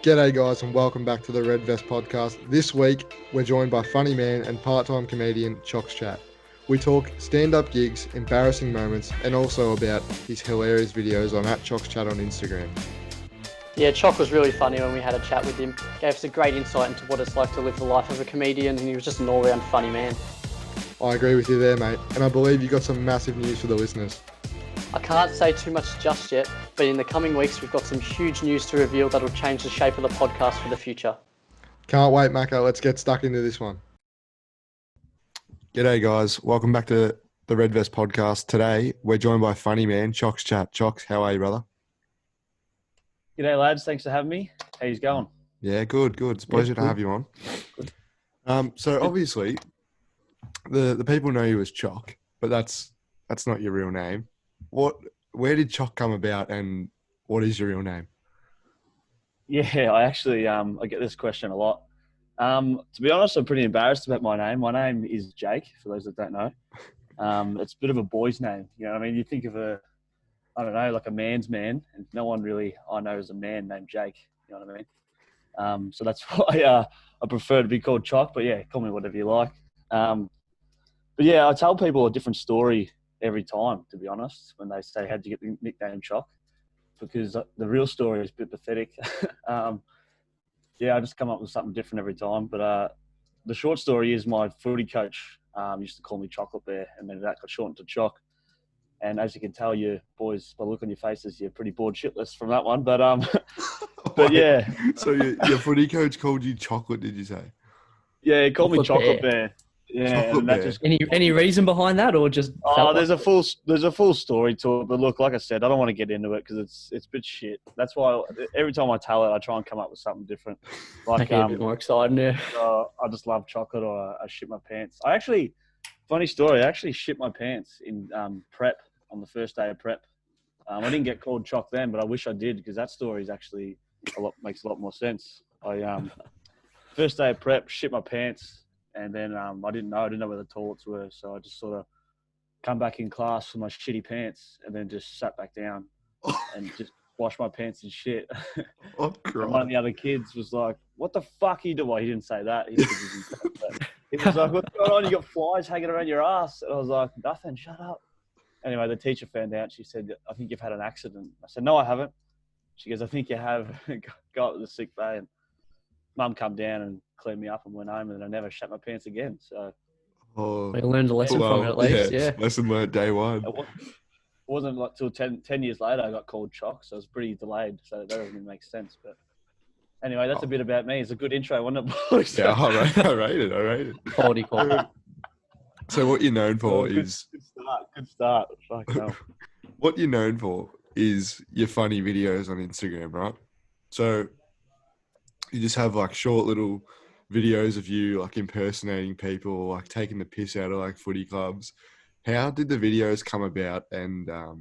G'day guys and welcome back to the Red Vest podcast. This week we're joined by funny man and part-time comedian Choc's Chat. We talk stand-up gigs, embarrassing moments and also about his hilarious videos on @Choc's Chat on Instagram. Yeah, Choc was really funny when we had a chat with him. Gave us a great insight into what it's like to live the life of a comedian, and he was just an all-round funny man. I agree with you there, mate, and I believe you got some massive news for the listeners. I can't say too much just yet, but in the coming weeks we've got some huge news to reveal that'll change the shape of the podcast for the future. Can't wait, Macca. Let's get stuck into this one. G'day guys, welcome back to the Red Vest podcast. Today we're joined by funny man Choc's Chat. Chocs, how are you, brother? G'day lads, thanks for having me. How you going? Yeah, good. It's a pleasure to have you on. So obviously, the people know you as Choc, but that's not your real name. Where did Choc come about, and what is your real name? Yeah, I actually I get this question a lot. To be honest, I'm pretty embarrassed about my name. My name is Jake, for those that don't know. It's a bit of a boy's name. You know what I mean? You think of like a man's man, and no one really I know is a man named Jake. You know what I mean? So that's why I prefer to be called Choc, but yeah, call me whatever you like. But yeah, I tell people a different story every time, to be honest, when they say, how'd you get the nickname Choc? Because the real story is a bit pathetic. Yeah, I just come up with something different every time. But the short story is my footy coach used to call me Chocolate Bear, and then that got shortened to Choc. And as you can tell, you boys, by the look on your faces, you're pretty bored shitless from that one. But but yeah. So your footy coach called you Chocolate, did you say? Yeah, he called me Chocolate Chocolate Bear. Yeah, Chocolate and that Bear. just Any reason behind that, or just? there's a full story to it. But look, like I said, I don't want to get into it because it's a bit shit. That's why every time I tell it, I try and come up with something different. Like Make it a bit more exciting, yeah. I just love chocolate, or I shit my pants. Funny story. I actually shit my pants in prep on the first day of prep. I didn't get called Choc then, but I wish I did, because that story is actually makes a lot more sense. I first day of prep, shit my pants, and then I didn't know where the toilets were, so I just sort of come back in class with my shitty pants, and then just sat back down and just washed my pants and shit. Oh, and one of the other kids was like, "What the fuck are you doing?" Well, he didn't say that. He was like, "What's going on? You got flies hanging around your ass." And I was like, "Nothing. Shut up." Anyway, the teacher found out. She said, "I think you've had an accident." I said, "No, I haven't." She goes, "I think you have." Got to the sick bay, and Mum come down and cleaned me up and went home, and I never shat my pants again. So We learned a lesson from it at least, yeah. Lesson learned day one. it wasn't like till 10 years later I got called Choc, so I was pretty delayed. So that doesn't even make sense. But anyway, that's a bit about me. It's a good intro, wasn't it, boys? Yeah, I rate it. Quality. So what you're known for is... Good start. Fuck no. What you're known for is your funny videos on Instagram, right? So you just have like short little videos of you like impersonating people, like taking the piss out of like footy clubs. How did the videos come about? And how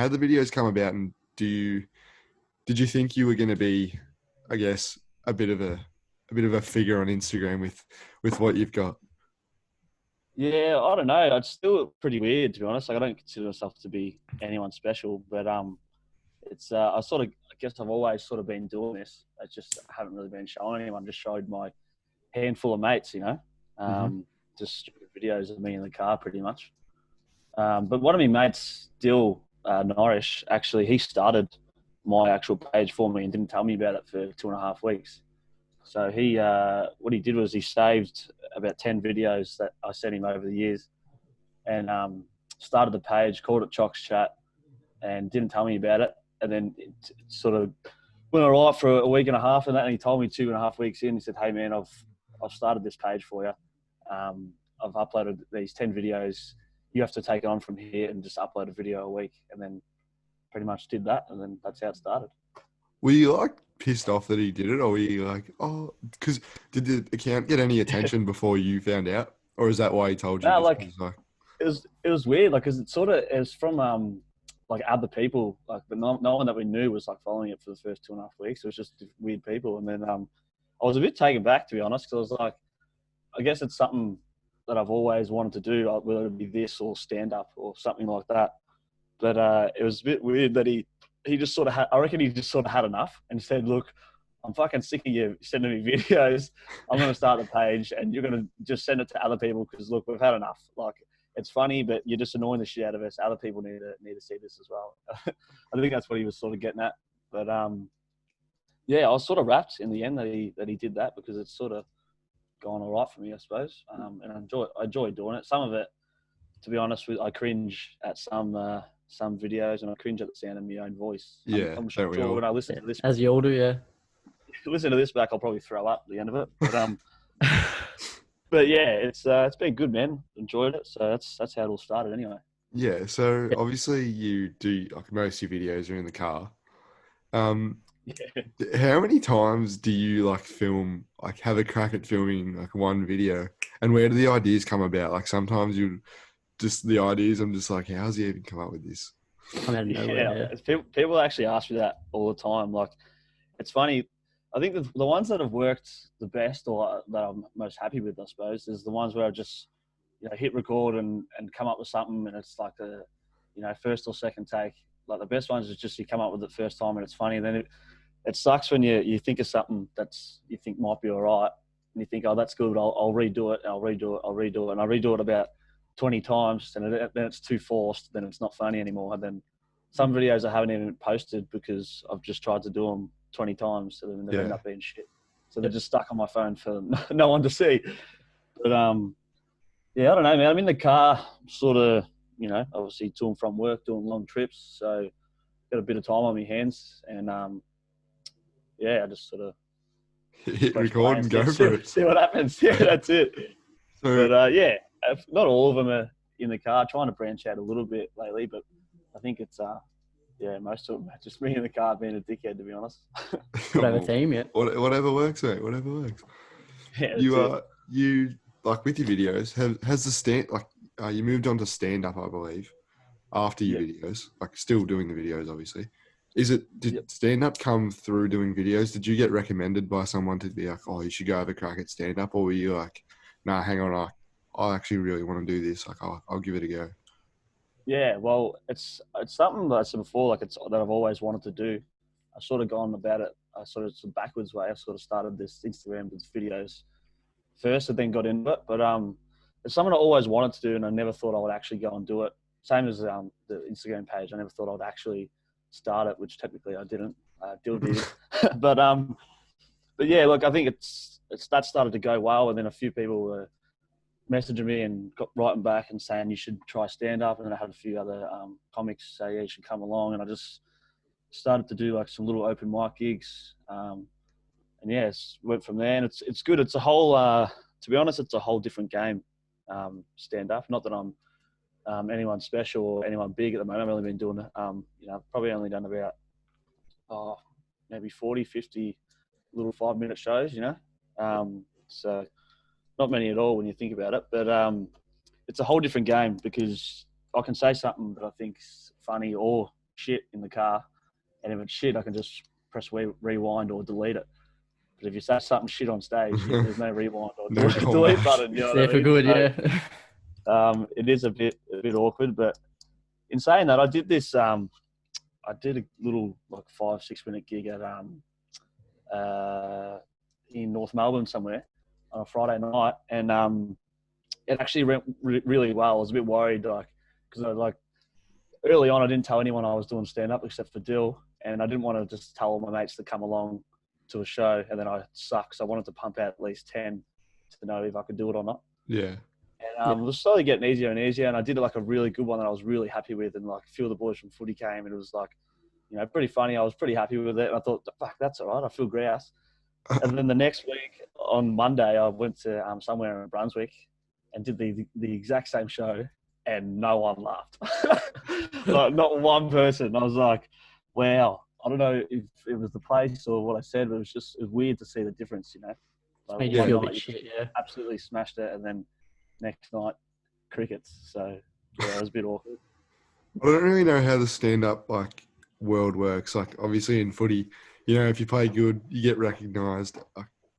did the videos come about? And did you think you were going to be, I guess, a bit of a figure on Instagram with what you've got? Yeah, I don't know. It's still pretty weird, to be honest. Like, I don't consider myself to be anyone special, but it's I guess I've always sort of been doing this. I just haven't really been showing anyone. Just showed my handful of mates, you know, just stupid videos of me in the car, pretty much. But one of my mates, Dill Norrish, actually, he started my actual page for me and didn't tell me about it for 2.5 weeks. So he, what he did was he saved about 10 videos that I sent him over the years, and started the page, called it Choc's Chat, and didn't tell me about it. And then it sort of went all right for a week and a half, and he told me 2.5 weeks in, he said, "Hey man, I've started this page for you. I've uploaded these 10 videos. You have to take it on from here and just upload a video a week." And then pretty much did that, and then that's how it started. Were you like pissed off that he did it, or were you like, oh, because did the account get any attention before you found out, or is that why he told you? No, it was weird, like, because it was from like other people, like, but no one that we knew was like following it for the first 2.5 weeks. It was just weird people, and then I was a bit taken back, to be honest, because I was like, I guess it's something that I've always wanted to do, whether it be this or stand up or something like that. But it was a bit weird that he he just sort of had, I reckon he just sort of had enough and said, look, I'm fucking sick of you sending me videos. I'm going to start the page and you're going to just send it to other people because, look, we've had enough. Like, it's funny, but you're just annoying the shit out of us. Other people need to see this as well. I think that's what he was sort of getting at. But, yeah, I was sort of wrapped in the end that he did that because it's sort of gone all right for me, I suppose. And I enjoy doing it. Some of it, to be honest with, I cringe at some videos and I cringe at the sound of my own voice. Yeah, I'm sure when I listen to this, as you all do, yeah. Listen to this back, I'll probably throw up at the end of it. But yeah, it's been good, man. Enjoyed it. So that's how it all started, anyway. Yeah. So obviously you do like most of your videos are in the car. Yeah. How many times do you like film, like have a crack at filming like one video, and where do the ideas come about? Like sometimes you just the ideas. I'm just like, how's he even come up with this? I'm out of nowhere. Yeah. People actually ask me that all the time. Like, it's funny. I think the ones that have worked the best or that I'm most happy with, I suppose, is the ones where I just, hit record and come up with something and it's like a, first or second take. Like the best ones is just you come up with it first time and it's funny. And then it sucks when you think of something that's you think might be all right and you think, oh, that's good. I'll redo it. And I'll redo it. And I redo it about 20 times and then it's too forced. Then it's not funny anymore. And then some videos I haven't even posted because I've just tried to do them 20 times, so then they end up being shit. So they're just stuck on my phone for no one to see. But yeah, I don't know, man. I'm in the car, sort of, obviously to and from work, doing long trips, so got a bit of time on my hands, and yeah, I just sort of hit record and go for it. See what happens. Yeah, that's it. So, but yeah, not all of them are in the car. Trying to branch out a little bit lately, but I think it's yeah, most of them are just me in the car being a dickhead, to be honest. Whatever team, yeah. Whatever works, mate. Whatever works. Yeah, you like with your videos. Has the stand like you moved on to stand up, I believe, after your videos. Like still doing the videos, obviously. Did stand up come through doing videos? Did you get recommended by someone to be like, oh, you should go have a crack at stand up, or were you like, nah, hang on, I actually really want to do this. Like, I'll give it a go. Yeah, well, it's something that I said before, like it's that I've always wanted to do. I've sort of gone about it it's a backwards way. I sort of started this Instagram with videos first and then got into it. But it's something I always wanted to do and I never thought I would actually go and do it. Same as the Instagram page. I never thought I would actually start it, which technically I didn't. Did. But yeah, look, I think it's that started to go well, and then a few people were messaging me and got writing back and saying you should try stand up, and then I had a few other comics say, yeah, you should come along, and I just started to do like some little open mic gigs, and yeah, went from there. And it's good. It's a whole to be honest, it's a whole different game, stand up. Not that I'm anyone special or anyone big at the moment. I've only been doing probably only done about maybe 40, 50 little 5-minute shows, so not many at all when you think about it, but it's a whole different game because I can say something that I think's funny or shit in the car, and if it's shit, I can just press rewind or delete it. But if you say something shit on stage, there's no rewind or delete button. You know what I mean? For good, yeah. It is a bit awkward, but in saying that, I did this. I did a little like 5-6 minute gig at in North Melbourne somewhere on a Friday night, and it actually went really well. I was a bit worried, because early on I didn't tell anyone I was doing stand up except for Dill, and I didn't want to just tell all my mates to come along to a show and then I suck. So I wanted to pump out at least 10 to know if I could do it or not. Yeah. And it was slowly getting easier and easier, and I did like a really good one that I was really happy with, and like a few of the boys from footy came, and it was like, pretty funny. I was pretty happy with it, and I thought, fuck, that's all right. I feel grouse. And then the next week on Monday, I went to somewhere in Brunswick and did the exact same show, and no one laughed. Like not one person. I was like, wow. I don't know if it was the place or what I said, but it was weird to see the difference, Like, made you feel a bit shit, yeah. Absolutely smashed it, and then next night, crickets. So yeah, it was a bit awkward. I don't really know how the stand-up world works. Like obviously in footy, if you play good, you get recognised.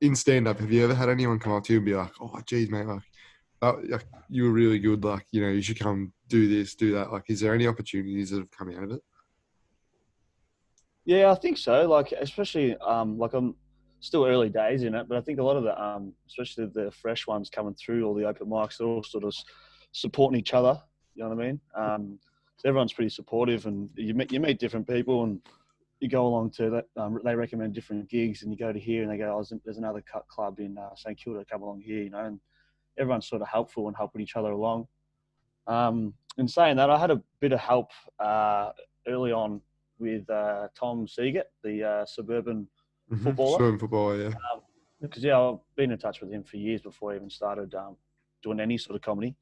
In stand-up, have you ever had anyone come up to you and be like, "Oh, geez, mate, you were really good. You should come do this, do that." Like, is there any opportunities that have come out of it? Yeah, I think so. Like, especially like I'm still early days in it, but I think a lot of the especially the fresh ones coming through all the open mics, they're all sort of supporting each other. You know what I mean? So everyone's pretty supportive, and you meet different people, and you go along to that. They recommend different gigs, and you go to here, and they go, "Oh, there's another club in St Kilda. Come along here," you know, and everyone's sort of helpful and helping each other along. In saying that, I had a bit of help early on with Tom Seagate, the suburban footballer. Swimming football, yeah. Because I've been in touch with him for years before I even started doing any sort of comedy.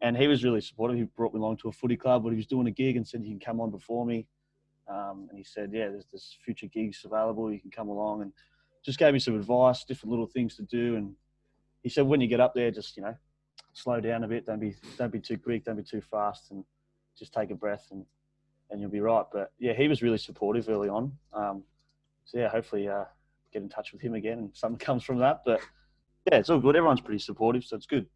And he was really supportive. He brought me along to a footy club when he was doing a gig and said, "You can come on before me." And he said, "Yeah, there's future gigs available. You can come along." And just gave me some advice, different little things to do. And he said, when you get up there, just, slow down a bit. Don't be too quick. Don't be too fast. And just take a breath and you'll be right. But yeah, he was really supportive early on. So yeah, hopefully get in touch with him again and something comes from that. But yeah, it's all good. Everyone's pretty supportive, so it's good.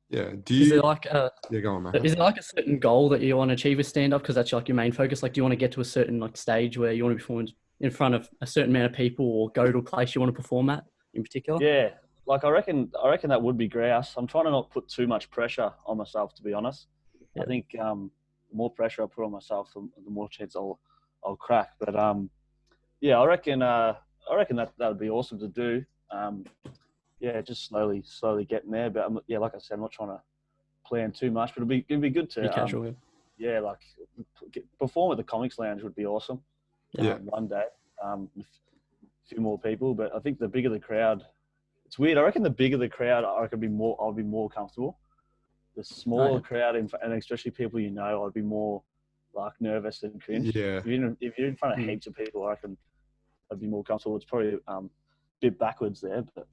Yeah. Is there like Yeah, go on, man. is there like a certain goal that you want to achieve with stand up? Because that's like your main focus. Like, do you want to get to a certain like stage where you want to perform in front of a certain amount of people, or go to a place you want to perform at in particular? Yeah, like I reckon that would be grouse. I'm trying to not put too much pressure on myself, to be honest. Yeah. I think the more pressure I put on myself, the more chance I'll crack. But yeah, I reckon that would be awesome to do. Yeah, just slowly getting there. But yeah, like I said, I'm not trying to plan too much, but it'd be good Be to casual. yeah, like perform at the Comics Lounge would be awesome. Yeah. One day with a few more people. But I think the bigger the crowd, it's weird. I reckon the bigger the crowd, I'll be more comfortable. The smaller crowd, and especially people I'd be more like nervous and cringe. Yeah. If you're in front of heaps of people, I reckon I'd be more comfortable. It's probably a bit backwards there, but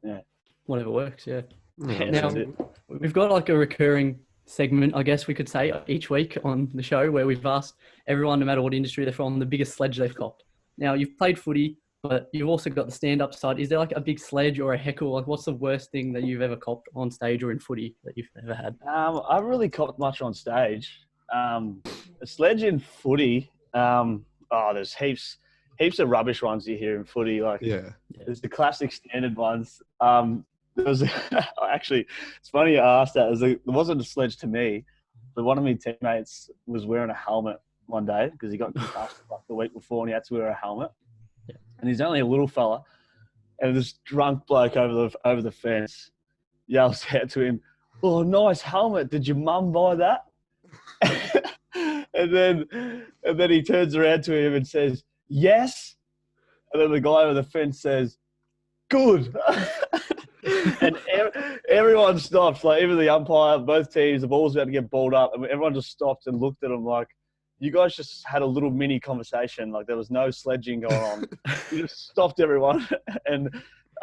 yeah. Whatever works. Yeah. Yeah, Now, That's it. we've got like a recurring segment, I guess we could say, each week on the show where we've asked everyone, no matter what industry they're from, the biggest sledge they've copped. Now, you've played footy, but you've also got the stand-up side. Is there like a big sledge or a heckle? Like, what's the worst thing that you've ever copped on stage or in footy that you've ever had? I haven't really copped much on stage. A sledge in footy. There's heaps of rubbish ones you hear in footy. Like, Yeah. there's the classic standard ones. There was actually, it's funny you asked that. It wasn't a sledge to me, but one of my teammates was wearing a helmet one day because he got concussed like the week before and he had to wear a helmet. Yeah. And he's only a little fella, and this drunk bloke over the fence yells out to him, "Oh, nice helmet! Did your mum buy that?" and then he turns around to him and says, "Yes." And then the guy over the fence says, "Good." And everyone stopped. Like, even the umpire, both teams, the ball was about to get balled up, and everyone just stopped and looked at him like, "You guys just had a little mini conversation. Like, there was no sledging going on. You just stopped everyone and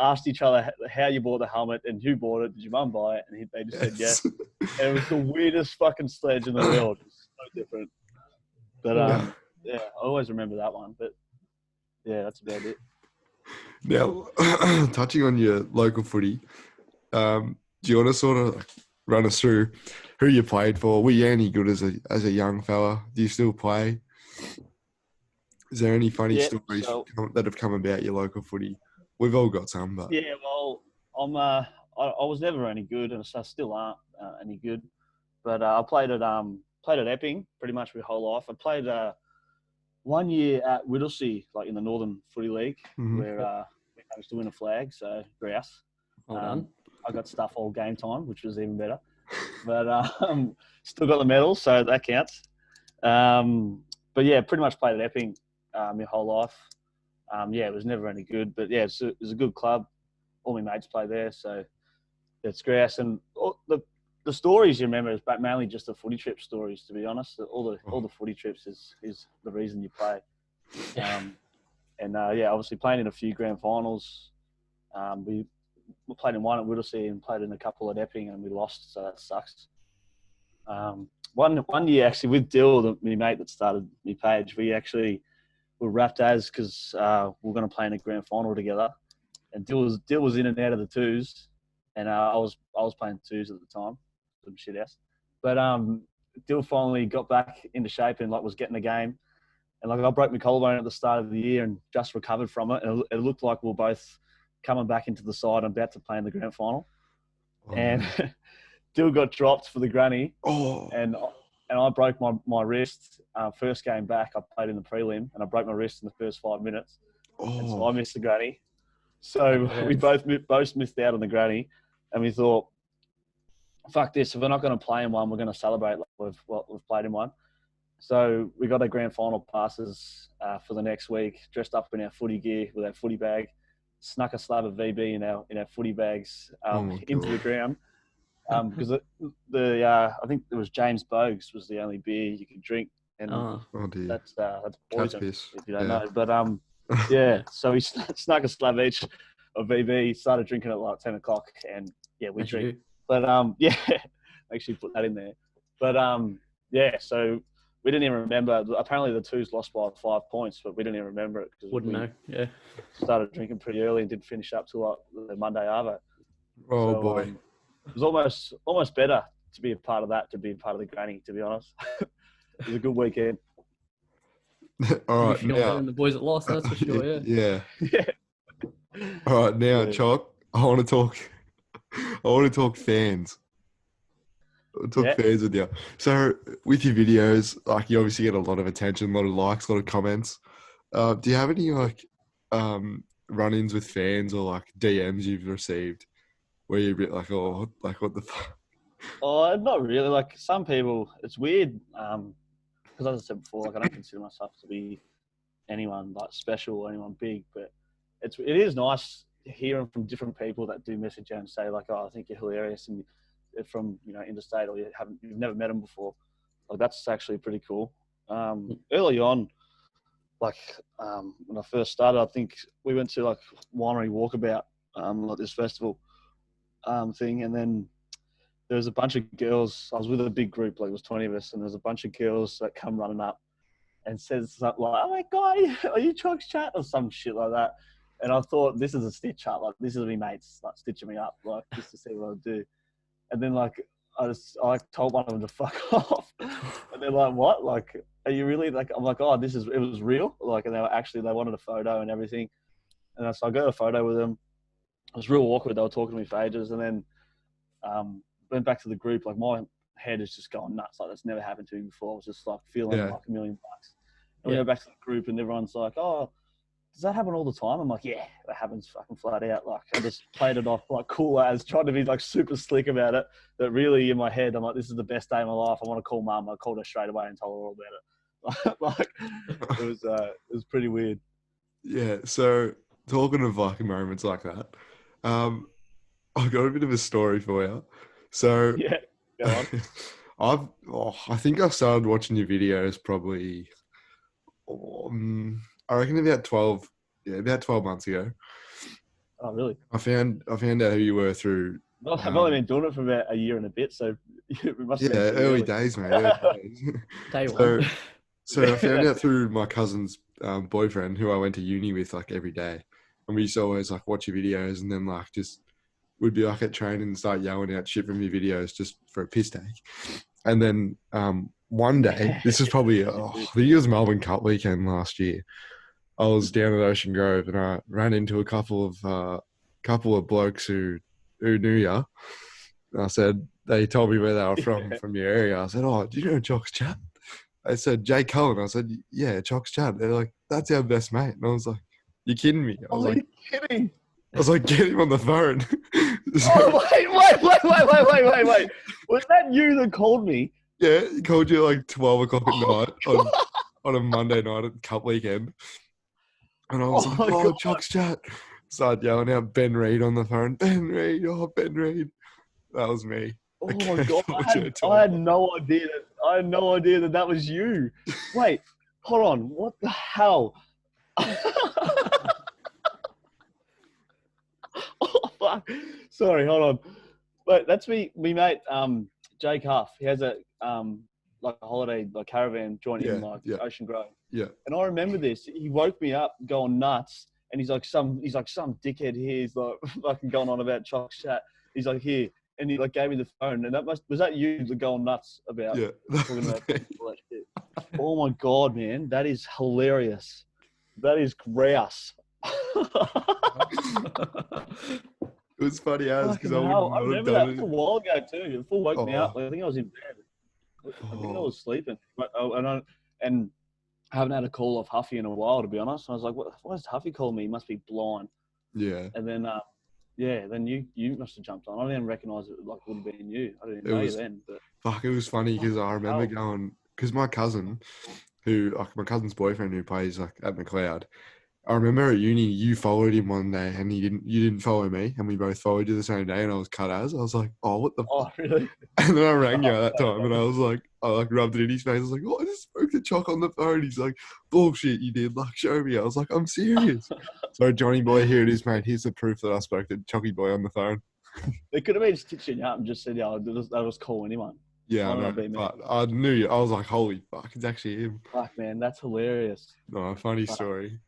asked each other how you bought the helmet and who bought it. Did your mum buy it?" And they just said yes. And it was the weirdest fucking sledge in the world. It was so different. But yeah, I always remember that one. But yeah, that's about it. Now, touching on your local footy, do you want to sort of run us through who you played for? Were you any good as a young fella? Do you still play? Is there any funny stories that have come about your local footy? We've all got some, but yeah. Well, I was never any good, and I still aren't any good. But I played at Epping pretty much my whole life. I played 1 year at Whittlesea, like in the Northern Footy League, where we managed to win a flag. So grouse. Well done. I got stuff all game time, which was even better. But still got the medal, so that counts. But yeah, pretty much played at Epping my whole life. Yeah, it was never any good, but yeah, it was a good club. All my mates play there, so it's grouse. And the stories you remember is mainly just the footy trip stories. To be honest, all the footy trips is the reason you play. And yeah, obviously playing in a few grand finals. We played in one at Whittlesea and played in a couple at Epping, and we lost, so that sucks. One year actually with Dill, my mate that started my page, we actually were wrapped as because we were going to play in a grand final together, and Dill was in and out of the twos, and I was playing twos at the time, some shit ass. But Dill finally got back into shape and like was getting the game, And like I broke my collarbone at the start of the year and just recovered from it. And it looked like we were both coming back into the side and about to play in the grand final. Oh, And no. Dill got dropped for the granny. Oh, And I broke my wrist. First game back, I played in the prelim, and I broke my wrist in the first 5 minutes. And so I oh, missed the granny. So we both missed out on the granny. And we thought, fuck this. If we're not going to play in one, we're going to celebrate like we've played in one. So we got our grand final passes for the next week, dressed up in our footy gear with our footy bag, snuck a slab of VB in our footy bags into the ground. Because I think it was James Bogues was the only beer you could drink, and oh dear. that's Cat's poison piss. if you don't know. But yeah, so we snuck a slab each of VB, started drinking at like 10 o'clock, and yeah, we drink. But yeah, make sure you put that in there. But yeah, so we didn't even remember. Apparently, the twos lost by 5 points, but we didn't even remember it because Wouldn't know. Yeah. Started drinking pretty early and didn't finish up till like the Monday arvo. Oh So, boy. it was almost better to be a part of that, to be a part of the granny, to be honest. It was a good weekend. All You right, feel better now. than the boys at lost, that's for sure. Yeah. Yeah. Yeah. All right, now, Yeah. Choc. I want to talk. I want to talk fans. I want to talk fans with you. So, with your videos, like you obviously get a lot of attention, a lot of likes, a lot of comments. Do you have any like run-ins with fans or like DMs you've received where you're a bit like, oh, like what the fuck? Oh, not really. Like some people, it's weird. Because as I said before, like I don't consider myself to be anyone like special or anyone big, but it is nice hearing from different people that do message you and say like, oh, I think you're hilarious, and they're from interstate or you've never met them before. Like that's actually pretty cool. Early on, like when I first started, I think we went to like winery walkabout, like this festival thing, and then there was a bunch of girls. I was with a big group, like it was 20 of us, and there was a bunch of girls that come running up and says something like, "Oh my God, are you Choc's chat?" or some shit like that. And I thought, this is a stitch up. Like this is me mates like stitching me up, like just to see what I'll do. And then like I told one of them to fuck off, and they're like, "What? Like, are you really?" Like I'm like, "Oh, it was real." Like, and they wanted a photo and everything. And so I got a photo with them. It was real awkward. They were talking to me for ages, and then went back to the group. Like my head is just going nuts. Like that's never happened to me before. I was just like feeling like $1 million. And we go back to the group, and everyone's like, "Oh, does that happen all the time?" I'm like, "Yeah, that happens fucking flat out." Like I just played it off like cool as, trying to be like super slick about it. But really in my head, I'm like, "This is the best day of my life. I want to call mum." I called her straight away and told her all about it. Like it was pretty weird. Yeah. So talking of like moments like that, I've got a bit of a story for you. So Yeah, go on. I think I started watching your videos probably, I reckon about 12 months ago. Oh, really? I found out who you were through. I've only been doing it for about a year and a bit, so it must have been early days, mate. Early days. Day one. So I found out through my cousin's boyfriend, who I went to uni with like every day, and we used to always like watch your videos, and then like just would be like at training and start yelling out shit from your videos just for a piss take. And then one day, this is probably I think it was Melbourne Cup weekend last year. I was down at Ocean Grove and I ran into a couple of blokes who knew ya. And I said, they told me where they were from your area. I said, "Oh, do you know Choc's chat?" They said, "Jay Cullen." I said, "Yeah, Choc's chat." They're like, "That's our best mate." And I was like, "You kidding me?" I was like, "You're kidding?" I was like, "Get him on the phone." Oh, wait. Was that you that called me? Yeah, he called you like 12 o'clock at night on a Monday night at Cup weekend. And I was like, "Oh, Choc's chat." Started yelling out Ben Reed on the phone. Ben Reed, Ben Reed. That was me. Oh my God. I had no idea that was you. Wait, hold on. What the hell? Oh, fuck. Sorry, hold on. But that's me mate, Jay Cuff. He has a like a holiday caravan joint in Ocean Grove. Yeah. And I remember this. He woke me up going nuts, and he's like some dickhead here. He's like fucking going on about Choc's chat. He's like, "Here," and he like gave me the phone, and was that you going nuts about talking about all that shit? Oh my god, man, that is hilarious. That is grouse. It was funny as because Fucking I would hell. I not have remember that. It done was a it. while ago too. It full woke me up. Oh, I think I was in bed. I think I oh, was sleeping. And I haven't had a call off Huffy in a while, to be honest. And I was like, why is Huffy calling me? He must be blind. yeah. And then, then you must have jumped on. I didn't even recognise it like would have been you. I didn't It know you was then. But fuck. It was funny because I remember going because my cousin, my cousin's boyfriend who plays like at McLeod. I remember at uni, you followed him one day, and you didn't follow me, and we both followed you the same day, and I was cut as. I was like, oh, what the oh, fuck? really? And then I rang you Oh, at that time, and I was like, I like rubbed it in his face. I was like, oh, I just spoke to Choc on the phone. He's like, bullshit, you did. Like, show me. I was like, I'm serious. So Johnny boy, here it is, mate. Here's the proof that I spoke to Chocky boy on the phone. It could have been stitching you up and just said, yeah, that was cool anyone. Yeah, I Might know, not be me. but I knew you. I was like, holy fuck, it's actually him. Fuck, man, that's hilarious. No, funny Fuck. story.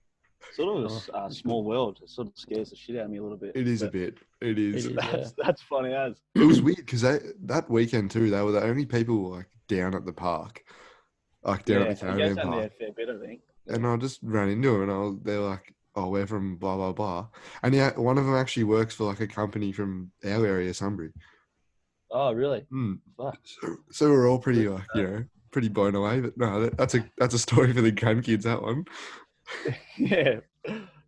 Sort of a small world. It sort of scares the shit out of me a little bit. It is a but bit. It is. It is. That's funny as. It was weird because that weekend too, they were the only people like down at the park, like down Yeah, at the he goes caravan down there a park. fair bit, I think. And I just ran into him, and they're like, "Oh, we're from blah blah blah," and yeah, one of them actually works for like a company from our area, Sunbury. Oh, really? Hmm. Fuck. So we're all pretty like pretty blown away. But no, that's a story for the grandkids. That one. Yeah.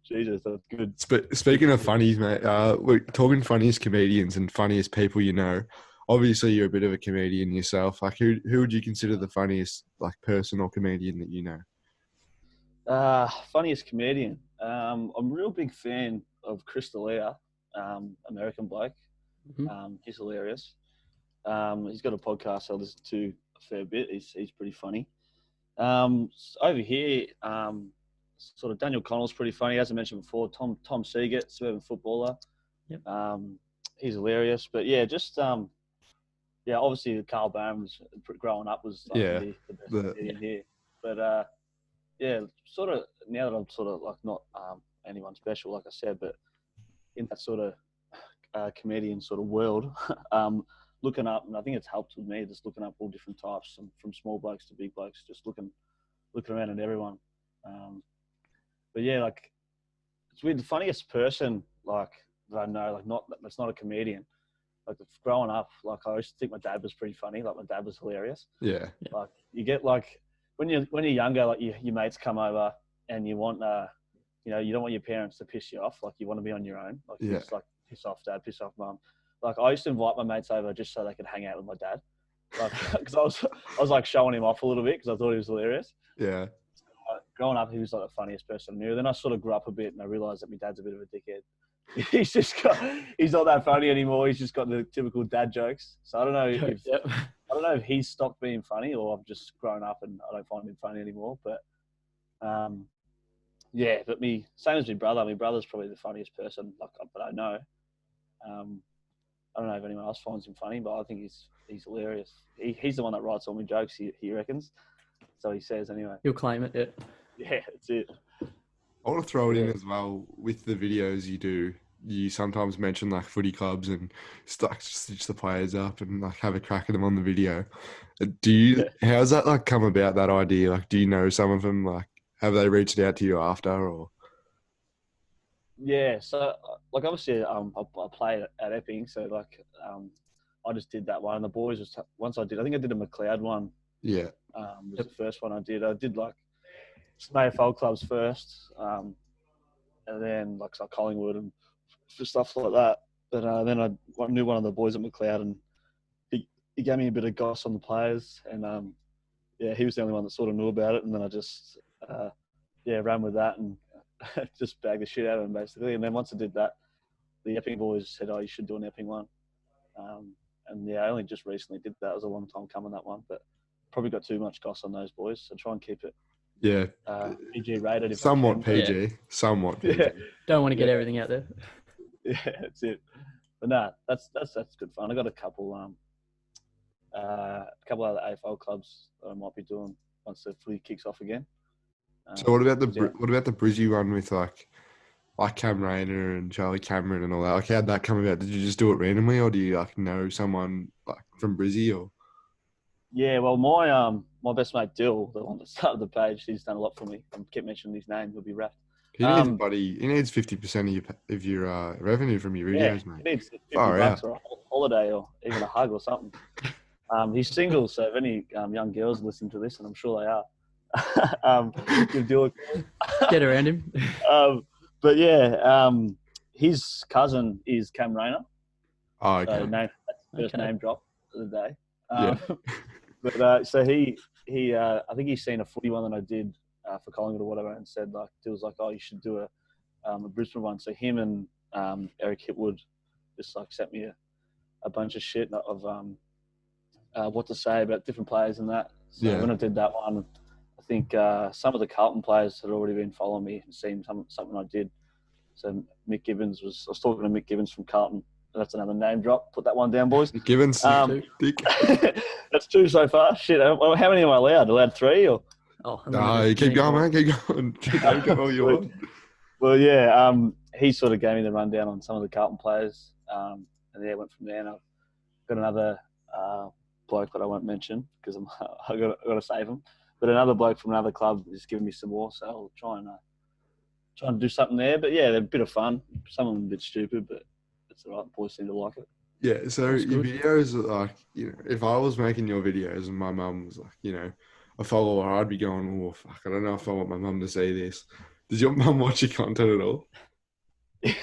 Jesus, that's good. Speaking of funnies, mate, we're talking funniest comedians and funniest people you know. Obviously, you're a bit of a comedian yourself. Like, who would you consider the funniest like person or comedian that you know? Funniest comedian. I'm a real big fan of Chris D'Elia, American bloke. Mhm. He's hilarious. He's got a podcast I listen to a fair bit. He's pretty funny. Over here, sort of Daniel Connell's pretty funny. As I mentioned before, Tom Seagate, suburban footballer. Yep. He's hilarious. But yeah, just obviously Carl Bams growing up was like Yeah, the best comedian here. But yeah, sort of now that I'm sort of like not anyone special, like I said, but in that sort of comedian sort of world, looking up, and I think it's helped with me just looking up all different types, from small blokes to big blokes, just looking around at everyone. But yeah, like it's weird. The funniest person like that I know, like that's not a comedian. Like growing up, like I used to think my dad was pretty funny. Like my dad was hilarious. yeah, Like you get like when you're younger, like your mates come over and you want you don't want your parents to piss you off. Like you want to be on your own. Like you yeah, just like piss off dad, piss off mum. Like I used to invite my mates over just so they could hang out with my dad. Like because I was like showing him off a little bit because I thought he was hilarious. yeah, Growing up, he was like the funniest person I knew. Then I sort of grew up a bit and I realised that my dad's a bit of a dickhead. He's not that funny anymore. He's just got the typical dad jokes. So I don't know if Yep. I don't know if he's stopped being funny or I've just grown up and I don't find him funny anymore. But yeah, but same as my brother. My brother's probably the funniest person like but I know. I don't know if anyone else finds him funny, but I think he's hilarious. He's the one that writes all my jokes. He reckons. So he says anyway. You'll claim it. Yeah. Yeah, that's it. I want to throw it in as well with the videos you do. You sometimes mention like footy clubs and stitch the players up and like have a crack at them on the video. How's that like come about, that idea? Like, do you know some of them? Like, have they reached out to you after or? Yeah, so like obviously I play at Epping, so like I just did that one. And the boys once I think I did a McLeod one. Yeah. Was the first one I did. I did like some AFL clubs first, and then like Collingwood and stuff like that. But then I knew one of the boys at McLeod, and he gave me a bit of goss on the players, and he was the only one that sort of knew about it. And then I just ran with that and just bagged the shit out of him basically. And then once I did that, the Epping boys said, "Oh, you should do an Epping one." And yeah, I only just recently did that. It was a long time coming, that one, but probably got too much goss on those boys, so try and keep it PG rated. If Somewhat I can. PG. Yeah. Somewhat PG. Yeah. Don't want to get everything out there. Yeah, that's it. But no, that's good fun. I got a couple other AFL clubs that I might be doing once the footy kicks off again. So what about the Brizzy one with like Cam Rayner and Charlie Cameron and all that? Like, how'd that come about? Did you just do it randomly, or do you like know someone like from Brizzy or? Yeah, well, my best mate Dill, the one that started the page, he's done a lot for me. I keep mentioning his name; he'll be wrapped. He needs, buddy. He needs 50% of your revenue from your videos, mate. He needs Far $50 out. or a holiday or even a hug or something. He's single, so if any young girls listen to this, and I'm sure they are, give Dill a call. Get around him. But yeah, his cousin is Cam Rayner. Oh, okay. So that's the first name drop of the day. Yeah. But so he I think he's seen a footy one that I did for Collingwood or whatever, and said like, Dill's like, oh, you should do a Brisbane one. So him and Eric Hitwood just like sent me a bunch of shit of what to say about different players and that. So when I did that one, I think some of the Carlton players had already been following me and seen something I did. So I was talking to Mick Gibbons from Carlton. That's another name drop. Put that one down, boys. Gibbons, dick. That's 2 so far. Shit, how many am I allowed? Allowed 3 or? Oh, no, you keep going, man. Keep going. Keep going all you want. Well, yeah. He sort of gave me the rundown on some of the Carlton players, and yeah, went from there. And I've got another bloke that I won't mention because I got to save him. But another bloke from another club is giving me some more, so I'll try and do something there. But yeah, they're a bit of fun. Some of them a bit stupid, but it's all right. The boys seem to like it. Yeah, so your videos are like, if I was making your videos and my mum was like, a follower, I'd be going, oh, fuck, I don't know if I want my mum to see this. Does your mum watch your content at all?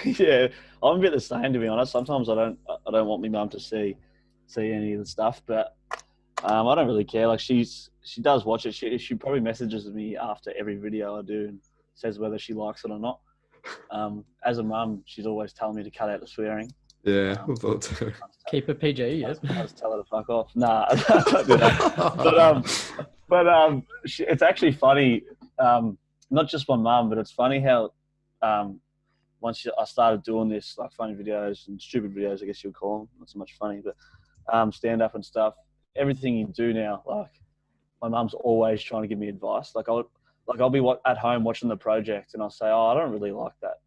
Yeah, I'm a bit the same, to be honest. Sometimes I don't want my mum to see any of the stuff, but I don't really care. Like she does watch it. She probably messages me after every video I do and says whether she likes it or not. As a mum, she's always telling me to cut out the swearing. Yeah, I thought so. Keep it PG, yeah. I just tell her to fuck off. Nah, I don't do that. But it's actually funny. Not just my mum, but it's funny how once I started doing this, like funny videos and stupid videos, I guess you'll call them. Not so much funny, but stand up and stuff. Everything you do now, like my mum's always trying to give me advice. Like I'll be at home watching the project, and I'll say, "Oh, I don't really like that."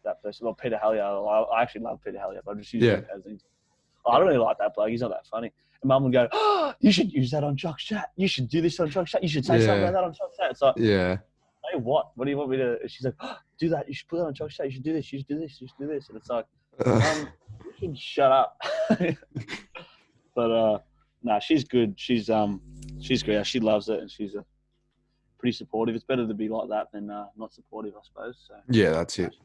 That person. Well, Peter Hallier. I actually love Peter Hallier, but I just use it as an. I don't really like that bloke. He's not that funny. And Mum would go, "Oh, you should use that on Choc's chat. You should do this on Choc's chat. You should say something about that on Choc's chat." It's like, hey, what? What do you want me to? She's like, "Oh, do that. You should put that on Choc's chat. You should do this. You should do this. You should do this." And it's like, you should shut up. But nah, she's good. She's great. She loves it, and she's pretty supportive. It's better to be like that than not supportive, I suppose. So yeah, that's it.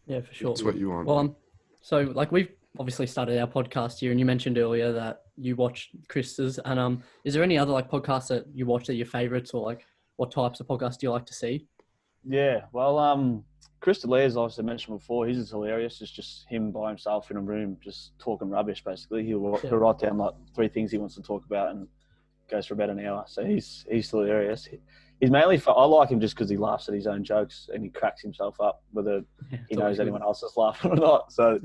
Yeah, for sure. That's what you want. Well, so like we've obviously started our podcast here, and you mentioned earlier that you watch Chris's. And is there any other like podcasts that you watch that are your favourites, or like what types of podcasts do you like to see? Yeah, well, Chris D'Elia's, obviously mentioned before, he's hilarious. It's just him by himself in a room just talking rubbish, basically. He'll write down like 3 things he wants to talk about and goes for about an hour. So he's hilarious. He's mainly I like him just because he laughs at his own jokes and he cracks himself up, whether he knows anyone else is laughing or not. So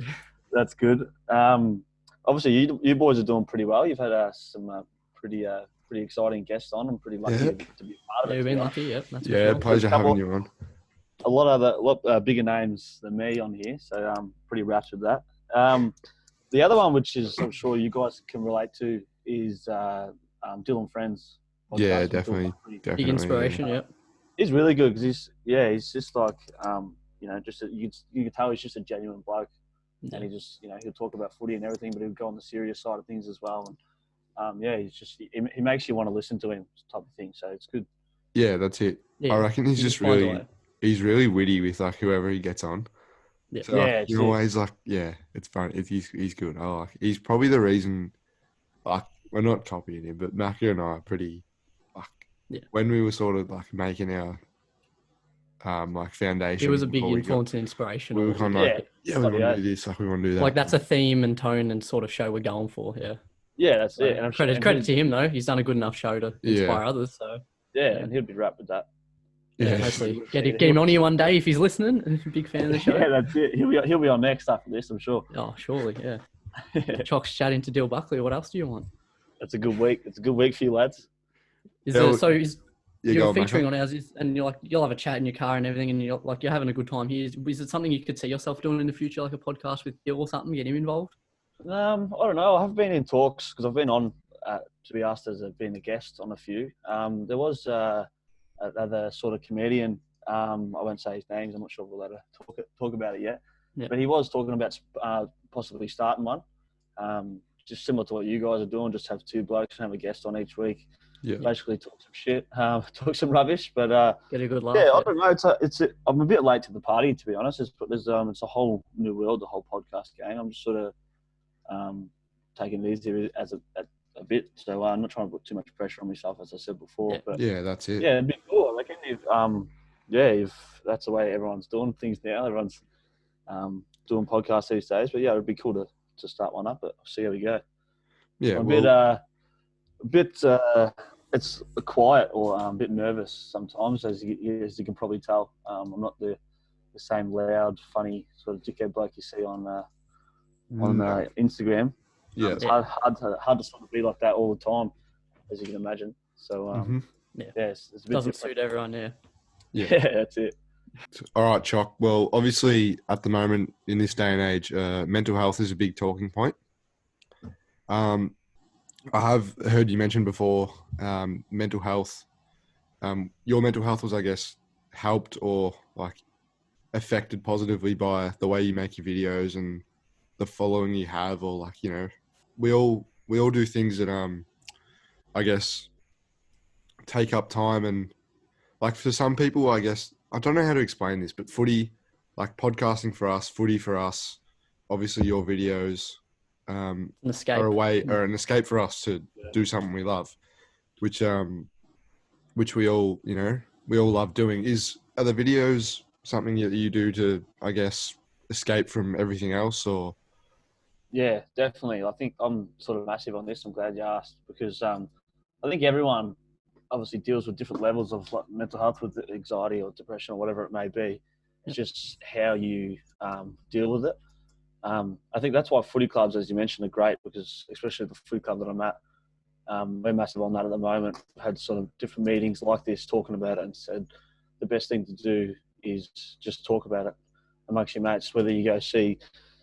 that's good. Obviously, you boys are doing pretty well. You've had some pretty exciting guests on. I'm pretty lucky to be part of it. You've been lucky, yeah. That's pleasure having you on. A lot bigger names than me on here, so I'm pretty wrapped with that. The other one, which is I'm sure you guys can relate to, is Dylan Friends. Yeah, definitely. Big inspiration, yeah. He's really good because he's just like just you can tell he's just a genuine bloke, and he just he'll talk about footy and everything, but he'll go on the serious side of things as well. And he's just he makes you want to listen to him type of thing. So it's good. Yeah, that's it. Yeah, I reckon he's just really witty with like whoever he gets on. Yeah, so, like, you're always like, it's fun. He's good. He's probably the reason. Like, we're not copying him, but Macca and I are pretty. When we were sort of like making our like foundation, he was a big influence and inspiration. We were kind of like, we want to do this, like we want to do that. Like that's a theme and tone and sort of show we're going for. Yeah, that's it. And credit to him though. He's done a good enough show to inspire others. So and he'll be wrapped with that. Yeah, hopefully get him on here one day if he's listening. Big fan of the show. Yeah, that's it. He'll be on next after this, I'm sure. Oh, surely, yeah. Choc's chatting to Dill Buckley. What else do you want? It's a good week. It's a good week for you lads. You're featuring on ours, and you'll have a chat in your car and everything, and you're having a good time here. Is it something you could see yourself doing in the future, like a podcast with Dill or something? Get him involved? I don't know. I have been in talks because I've been on to be asked as being a guest on a few. There was another sort of comedian. I won't say his names. I'm not sure if we're allowed to talk about it yet. Yeah. But he was talking about possibly starting one. Just similar to what you guys are doing, just have two blokes and have a guest on each week. Yeah. Basically talk some shit, talk some rubbish. But Get a good laugh. yeah, I don't know. I'm a bit late to the party, to be honest. It's a whole new world, the whole podcast game. I'm just sort of taking it easy as a bit. So I'm not trying to put too much pressure on myself, as I said before. Yeah. But Yeah, that's it. yeah, it'd be cool. I reckon if that's the way everyone's doing things now, everyone's doing podcasts these days. But yeah, it'd be cool to start one up. But I'll see how we go. Yeah, I'm well, a bit it's quiet or a bit nervous sometimes, as you can probably tell. I'm not the same loud, funny sort of dickhead bloke you see on Instagram. yeah. It's hard to sort of be like that all the time, as you can imagine. So Yeah. it's a bit Doesn't different. suit everyone. Yeah. Yeah. Yeah, that's it. All right, Choc. Well, obviously, at the moment, in this day and age, mental health is a big talking point. I have heard you mention before mental health. Your mental health was, I guess, helped or like affected positively by the way you make your videos and the following you have, or like, you know, we all do things that I guess take up time, and like for some people, I guess I don't know how to explain this, but footy, like podcasting for us, footy for us, obviously your videos An escape. are a way or an escape for us to do something we love, which we all, you know, we all love doing. Are the videos something that you do to, I guess, escape from everything else, or? Yeah, definitely. I think I'm sort of massive on this. I'm glad you asked, because I think everyone obviously deals with different levels of like mental health, with anxiety or depression or whatever it may be. It's just how you deal with it. I think that's why footy clubs, as you mentioned, are great, because especially the footy club that I'm at, we're massive on that at the moment. We've had sort of different meetings like this talking about it, and said the best thing to do is just talk about it amongst your mates, whether you go see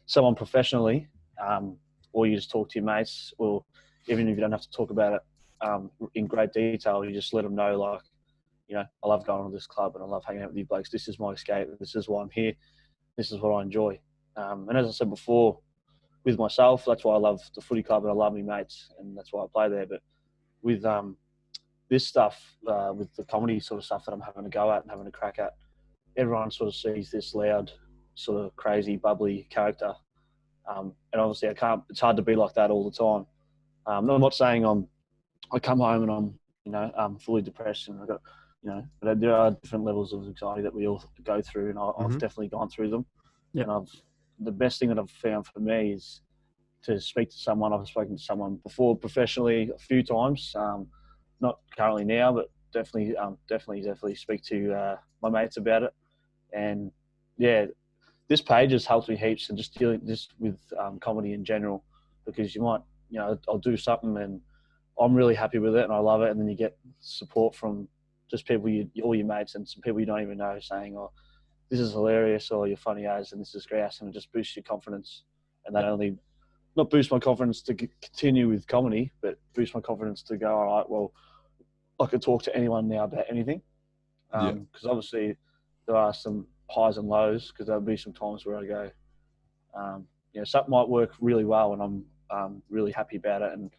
someone professionally or you just talk to your mates, or even if you don't have to talk about it in great detail, you just let them know, like, you know, I love going to this club and I love hanging out with you blokes. This is my escape. This is why I'm here. This is what I enjoy. And as I said before, with myself, that's why I love the footy club and I love my mates, and that's why I play there. But with this stuff, with the comedy sort of stuff that I'm having to go at and having to crack at, everyone sort of sees this loud, sort of crazy, bubbly character. And obviously it's hard to be like that all the time. I'm not saying I come home and I'm fully depressed and but there are different levels of anxiety that we all go through, and I've definitely gone through them. Yep. And the best thing that I've found for me is to speak to someone. I've spoken to someone before professionally a few times, not currently now, but definitely speak to my mates about it. And yeah, this page has helped me heaps, and just dealing just with comedy in general, because I'll do something and I'm really happy with it and I love it, and then you get support from just people, all your mates and some people you don't even know, saying, "Oh, this is hilarious," or "You're funny as," and "This is great," and it just boosts your confidence. And that only not boost my confidence to continue with comedy, but boost my confidence to go, all right, well, I could talk to anyone now about anything. Because obviously there are some highs and lows, because there'll be some times where I go, something might work really well and I'm really happy about it, and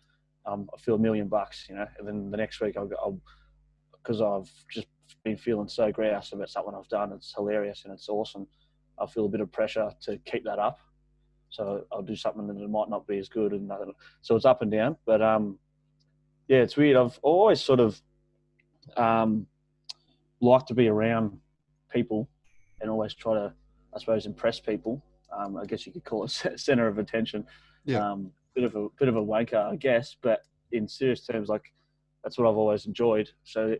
I feel $1 million, and then the next week I'll because I've just been feeling so grouse about something I've done, it's hilarious and it's awesome. I feel a bit of pressure to keep that up. So I'll do something that it might not be as good, and so it's up and down. But yeah, it's weird. I've always sort of liked to be around people and always try to, I suppose, impress people. I guess you could call it center of attention. Yeah. Bit of a wanker, I guess, but in serious terms, like, that's what I've always enjoyed. So,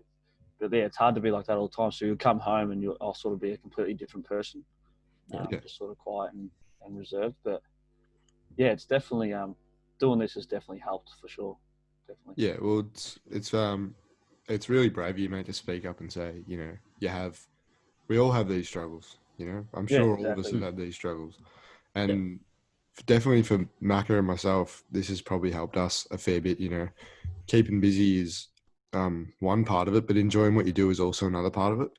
but yeah, it's hard to be like that all the time. So you'll come home and I'll sort of be a completely different person, just sort of quiet and reserved. But yeah, it's definitely doing this has definitely helped for sure. Definitely. Yeah, well, it's really brave of you, mate, to speak up and say, you know, we all have these struggles, you know. I'm sure all of us have had these struggles, and definitely for Macca and myself, this has probably helped us a fair bit. Keeping busy is one part of it, but enjoying what you do is also another part of it.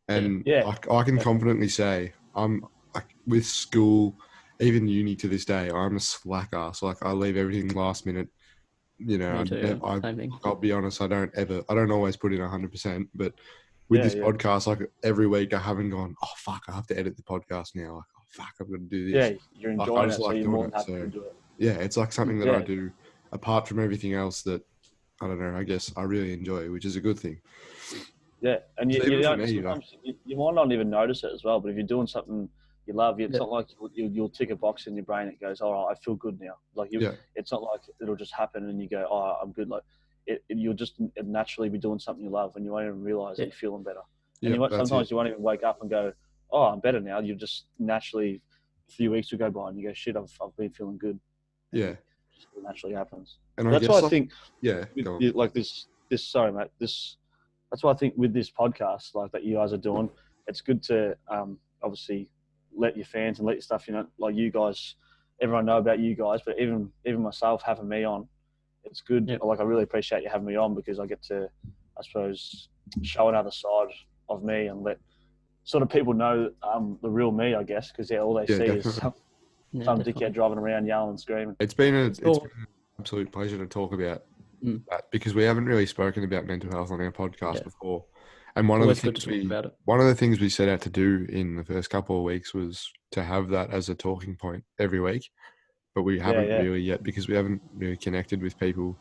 And Yeah, I can confidently say I'm like with school, even uni to this day, I'm a slack ass. Like I leave everything last minute. Me too. Yeah. Same thing. I'll be honest, I don't always put in 100%, but with yeah, this podcast, like every week I haven't gone, oh fuck, I have to edit the podcast now. Like, oh fuck, I've got to do yeah. this. You're Like I enjoying just it, so like you're doing more than it. happy So to do it. yeah, it's like something that I Yeah, do apart from everything else that I don't know, I guess I really enjoy, which is a good thing. yeah. And you, 'Cause you even for don't me, like sometimes you might not even notice it as well. But if you're doing something you love, it's Yeah. not like you'll tick a box in your brain. It goes, all right, I feel good now. Like yeah, it's not like it'll just happen and you go, oh, I'm good. Like you'll just naturally be doing something you love, and you won't even realize that Yeah. you're feeling better. And yeah, that's sometimes it. you won't even wake up and go, oh, I'm better now. You just naturally, a few weeks will go by and you go, shit, I've been feeling good, and Yeah. it just naturally happens. And I That's why guess I think yeah, with go on. like this sorry mate, that's why I think with this podcast like that you guys are doing, it's good to obviously let your fans and let your stuff, like you guys, everyone know about you guys, but even myself having me on, it's good. Yep. Like I really appreciate you having me on because I get to, I suppose, show another side of me and let sort of people know the real me, I guess, because all they Yeah, see is definitely. some Definitely. dickhead driving around yelling and screaming. It's been an Cool. absolute pleasure to talk about Mm. that because we haven't really spoken about mental health on our podcast Yeah. before. And Always good to talk about it. one of the things we set out to do in the first couple of weeks was to have that as a talking point every week. But we Yeah, haven't yeah. really yet because we haven't really connected with people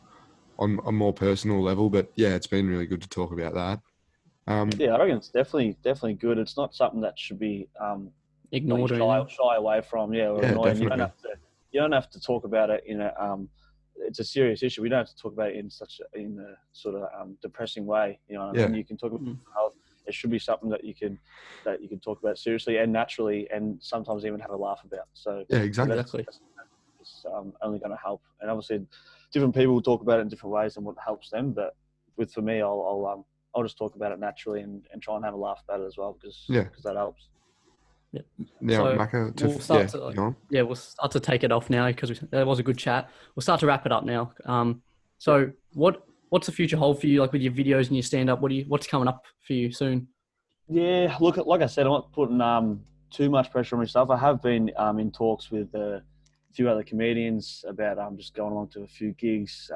on a more personal level. But yeah, it's been really good to talk about that. Yeah, I reckon it's definitely good. It's not something that should be like you Ignored or anything. shy away from, or Yeah, annoying. definitely. You don't have to talk about it in a it's a serious issue. We don't have to talk about it in a sort of depressing way. You know what I Yeah, mean? You can talk about mental health. It should be something that you can talk about seriously and naturally, and sometimes even have a laugh about. So yeah, exactly. Exactly. that's only going to help. And obviously, different people talk about it in different ways and what helps them. But for me, I'll just talk about it naturally and try and have a laugh about it as well because Yeah. that helps. Yeah. Now, So Maka, we'll start to go on. we'll start to take it off now because that was a good chat. We'll start to wrap it up now. So what's the future hold for you, like with your videos and your stand up? What's coming up for you soon? Yeah, look, like I said, I'm not putting too much pressure on myself. I have been in talks with a few other comedians about just going along to a few gigs,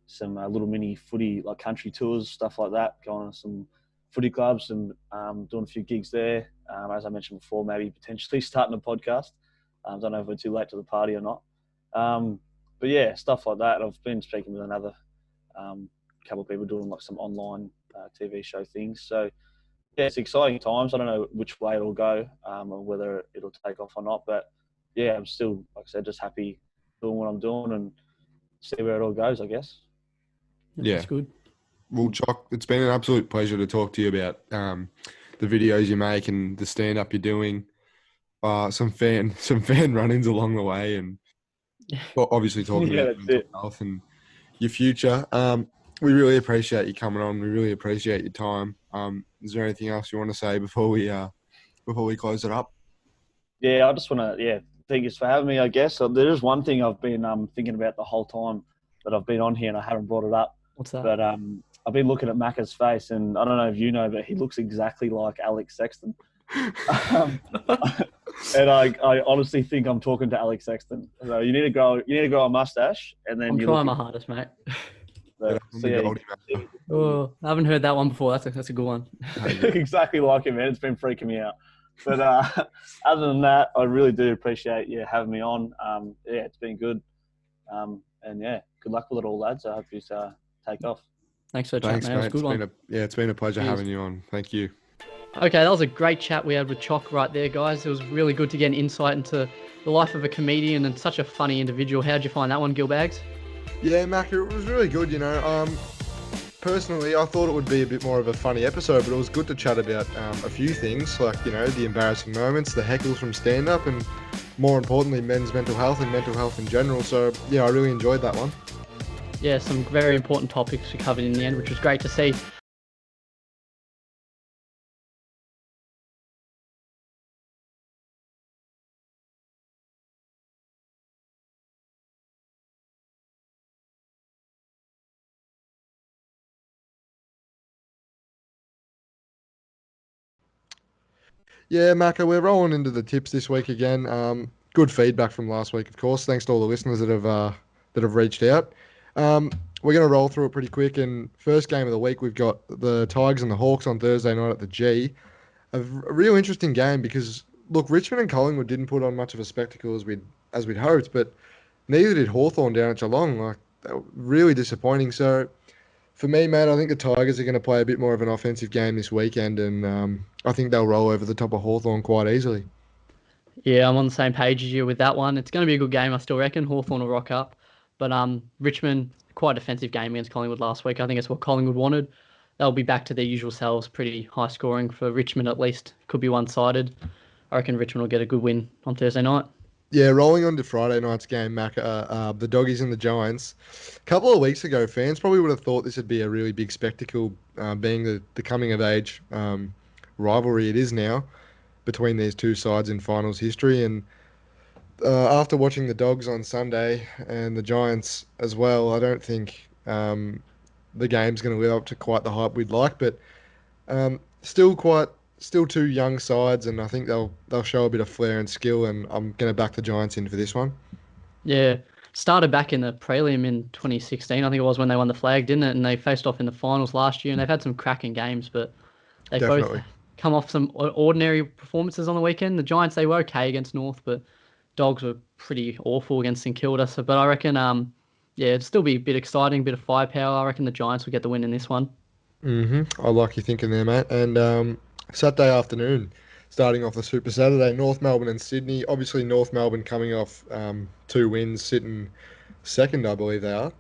some little mini footy like country tours, stuff like that. Going on some footy clubs and doing a few gigs there. As I mentioned before, maybe potentially starting a podcast. I don't know if we're too late to the party or not. But yeah, stuff like that. I've been speaking with another couple of people doing like some online TV show things. So yeah, it's exciting times. I don't know which way it'll go or whether it'll take off or not. But yeah, I'm still, like I said, just happy doing what I'm doing and see where it all goes, I guess. Yeah. That's good. Well, Choc, it's been an absolute pleasure to talk to you about the videos you make and the stand up you're doing. Some fan run-ins along the way, and obviously talking Yeah, about that's mental it. health and your future. We really appreciate you coming on. We really appreciate your time. Is there anything else you want to say before we close it up? Yeah, I just want to, thank you for having me, I guess. So there is one thing I've been thinking about the whole time that I've been on here and I haven't brought it up. What's that? But I've been looking at Macca's face and I don't know if you know, but he looks exactly like Alex Sexton. And I honestly think I'm talking to Alex Sexton. So you need to grow a mustache and then I'm you trying look my hardest, mate. Get up on so the yeah, Goldie, man. Oh, I haven't heard that one before. That's a good one. exactly like him, man. It's been freaking me out. But other than that, I really do appreciate you having me on. Yeah, it's been good. And yeah, good luck with it all, lads. I hope you take off. Thanks for the chat, Thanks, man. It was a mate. good one. It's been a pleasure Cheers. having you on. Thank you. Okay, that was a great chat we had with Choc right there, guys. It was really good to get an insight into the life of a comedian and such a funny individual. How'd you find that one, Gilbags? Yeah, Mac, it was really good. Personally, I thought it would be a bit more of a funny episode, but it was good to chat about a few things like the embarrassing moments, the heckles from stand-up, and more importantly, men's mental health and mental health in general. So yeah, I really enjoyed that one. Yeah, some very important topics we covered in the end, which was great to see. Yeah, Macca, we're rolling into the tips this week again. Good feedback from last week, of course. Thanks to all the listeners that have reached out. Um, we're going to roll through it pretty quick. And first game of the week, we've got the Tigers and the Hawks on Thursday night at the G. A real interesting game because look, Richmond and Collingwood didn't put on much of a spectacle as we'd hoped, but neither did Hawthorn down at Geelong. Like they were really disappointing. So for me, mate, I think the Tigers are going to play a bit more of an offensive game this weekend, and I think they'll roll over the top of Hawthorn quite easily. Yeah, I'm on the same page as you with that one. It's going to be a good game, I still reckon. Hawthorn will rock up. But Richmond, quite a defensive game against Collingwood last week. I think it's what Collingwood wanted. They'll be back to their usual selves, pretty high scoring for Richmond at least. Could be one-sided. I reckon Richmond will get a good win on Thursday night. Yeah, rolling on to Friday night's game, Mac, the Doggies and the Giants. A couple of weeks ago, fans probably would have thought this would be a really big spectacle, being the coming of age rivalry it is now between these two sides in finals history. And after watching the Dogs on Sunday and the Giants as well, I don't think the game's going to live up to quite the hype we'd like. But still two young sides, and I think they'll show a bit of flair and skill. And I'm going to back the Giants in for this one. Yeah, started back in the prelim in 2016. I think it was when they won the flag, didn't it? And they faced off in the finals last year, and they've had some cracking games, but they've both Definitely. come off some ordinary performances on the weekend. The Giants, they were okay against North, but Dogs were pretty awful against St Kilda. So, but I reckon, yeah, it'd still be a bit exciting, bit of firepower. I reckon the Giants will get the win in this one. I like your thinking there, mate. And Saturday afternoon, starting off the Super Saturday, North Melbourne and Sydney. Obviously, North Melbourne coming off two wins, sitting second, I believe they are.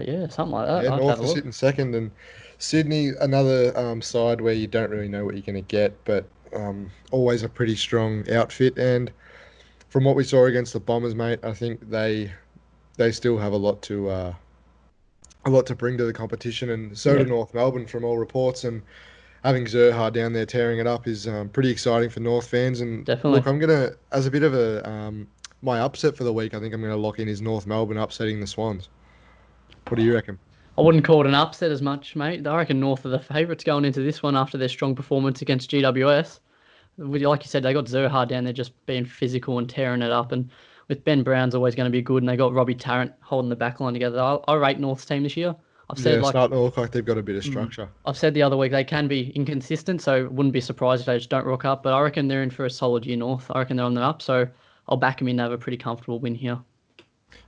Yeah, something like that. Yeah, I'll have to have North a are look. sitting second, and Sydney another side where you don't really know what you're going to get, but always a pretty strong outfit. And from what we saw against the Bombers, mate, I think they still have a lot to bring to the competition, and so do Yeah, North Melbourne from all reports. And having Zerha down there tearing it up is pretty exciting for North fans. And look, definitely. I'm gonna, as a bit of a my upset for the week, I think I'm gonna lock in is North Melbourne upsetting the Swans. What do you reckon? I wouldn't call it an upset as much, mate. I reckon North are the favourites going into this one after their strong performance against GWS. Like you said, they got Zerha down there just being physical and tearing it up. And with Ben Brown's always going to be good, and they got Robbie Tarrant holding the back line together. I rate North's team this year. I've said Yeah, like starting to look like they've got a bit of mm, structure. I've said the other week they can be inconsistent, so wouldn't be surprised if they just don't rock up. But I reckon they're in for a solid year North. I reckon they're on the up, so I'll back them in to have a pretty comfortable win here.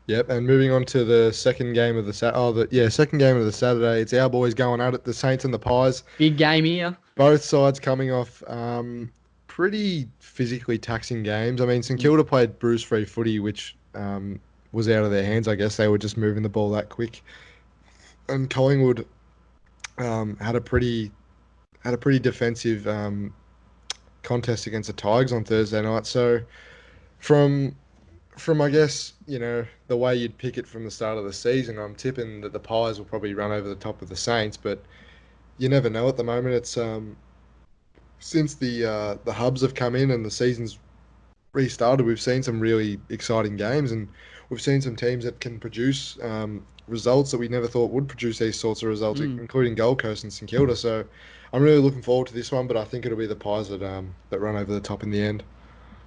Yep, and moving on to the second game of the second game of the Saturday. It's our boys going at it, the Saints and the Pies. Big game here. Both sides coming off pretty physically taxing games. I mean, St Mm, Kilda played bruise-free footy, which was out of their hands. I guess they were just moving the ball that quick. And Collingwood had a pretty defensive contest against the Tigers on Thursday night. So from I guess the way you'd pick it from the start of the season, I'm tipping that the Pies will probably run over the top of the Saints, but you never know at the moment. It's since the hubs have come in and the season's restarted, we've seen some really exciting games, and we've seen some teams that can produce results that we never thought would produce these sorts of results, mm. including Gold Coast and St Kilda. So I'm really looking forward to this one, but I think it'll be the Pies that run over the top in the end.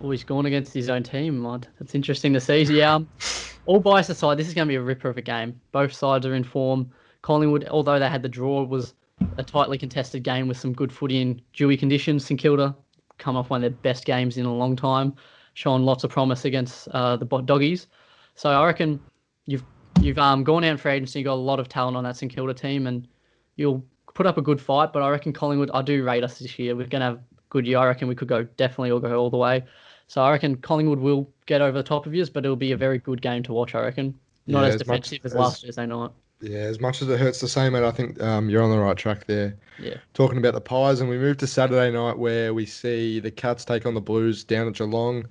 Oh, he's gone against his own team, Mod. That's interesting to see. Yeah, all bias aside, this is going to be a ripper of a game. Both sides are in form. Collingwood, although they had the draw, was a tightly contested game with some good footy in dewy conditions. St Kilda come off one of their best games in a long time, showing lots of promise against the Doggies. So I reckon you've you've gone out for agency, you got a lot of talent on that St Kilda team, and you'll put up a good fight. But I reckon Collingwood, I do rate us this year. We're going to have a good year. I reckon we could definitely all the way. So I reckon Collingwood will get over the top of yours, but it'll be a very good game to watch. I reckon not Yeah, as defensive as last Thursday night. as much as it hurts to say, mate, I think you're on the right track there. Yeah, Talking about the Pies, and we move to Saturday night where we see the Cats take on the Blues down at Geelong.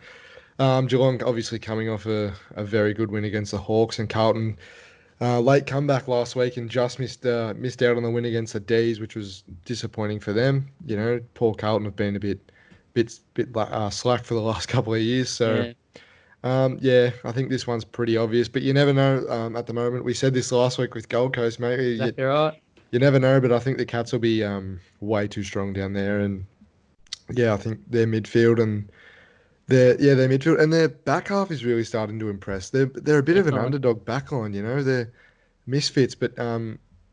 Geelong obviously coming off a very good win against the Hawks, and Carlton late comeback last week and just missed out on the win against the D's, which was disappointing for them. Paul Carlton have been a bit slack for the last couple of years, so. yeah, Yeah, I think this one's pretty obvious, but you never know at the moment. We said this last week with Gold Coast, mate. exactly right. You never know, but I think the Cats will be way too strong down there, and Yeah, I think their midfield and their midfield and their back half is really starting to impress. They're a bit of an Definitely. underdog backline, they're misfits, but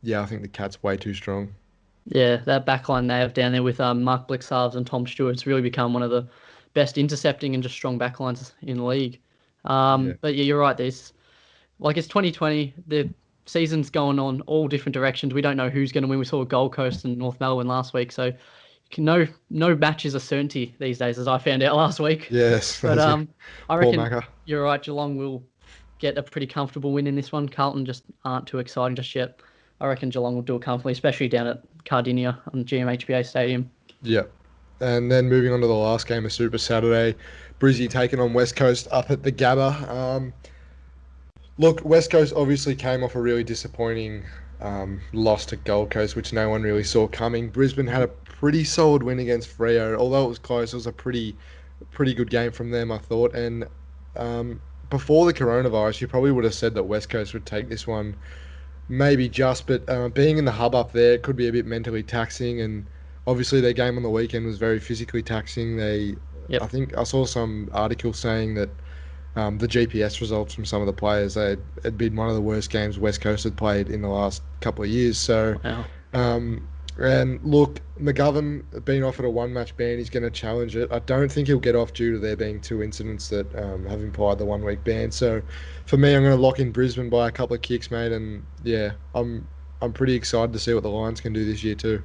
yeah, I think the Cats way too strong. Yeah, that backline they have down there with Mark Blixarves and Tom Stewart's really become one of the best intercepting and just strong backlines in the league. Yeah. But yeah, you're right. There's like it's 2020. The season's going on all different directions. We don't know who's going to win. We saw Gold Coast and North Melbourne last week, so no match is a certainty these days, as I found out last week. Yes, But that's it. I Poor reckon Macca. you're right. Geelong will get a pretty comfortable win in this one. Carlton just aren't too exciting just yet. I reckon Geelong will do it comfortably, especially down at Cardinia on GMHBA Stadium. Yeah. And then moving on to the last game of Super Saturday, Brizzy taking on West Coast up at the Gabba. Look, West Coast obviously came off a really disappointing loss to Gold Coast, which no one really saw coming. Brisbane had a pretty solid win against Freo, although it was close. It was a pretty good game from them, I thought. And before the coronavirus, you probably would have said that West Coast would take this one, maybe just. But being in the hub up there could be a bit mentally taxing, and obviously their game on the weekend was very physically taxing. I Yep. think I saw some article saying that the GPS results from some of the players. Had been one of the worst games West Coast had played in the last couple of years. So, Wow. um, and look, McGovern being offered a one-match ban, he's going to challenge it. I don't think he'll get off due to there being two incidents that have implied the one-week ban. So, for me, I'm going to lock in Brisbane by a couple of kicks, mate. And yeah, I'm pretty excited to see what the Lions can do this year too.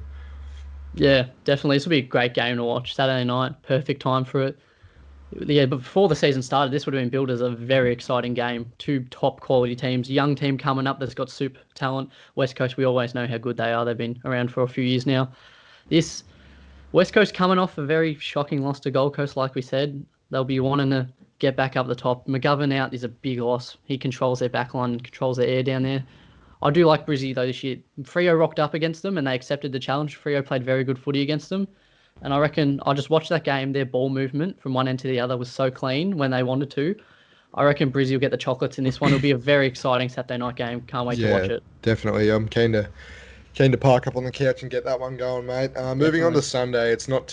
Yeah, definitely. This will be a great game to watch. Saturday night, perfect time for it. Yeah, but before the season started, this would have been billed as a very exciting game. Two top quality teams, young team coming up that's got super talent. West Coast, we always know how good they are. They've been around for a few years now. This West Coast coming off a very shocking loss to Gold Coast, like we said. They'll be wanting to get back up the top. McGovern out is a big loss. He controls their backline and controls their air down there. I do like Brizzy though this year. Freo rocked up against them and they accepted the challenge. Freo played very good footy against them. And I reckon I just watched that game. Their ball movement from one end to the other was so clean when they wanted to. I reckon Brizzy will get the chocolates in this one. It'll be a very exciting Saturday night game. Can't wait to watch Yeah, it. definitely. I'm keen to park up on the couch and get that one going, mate. Moving on to Definitely. Sunday, it's not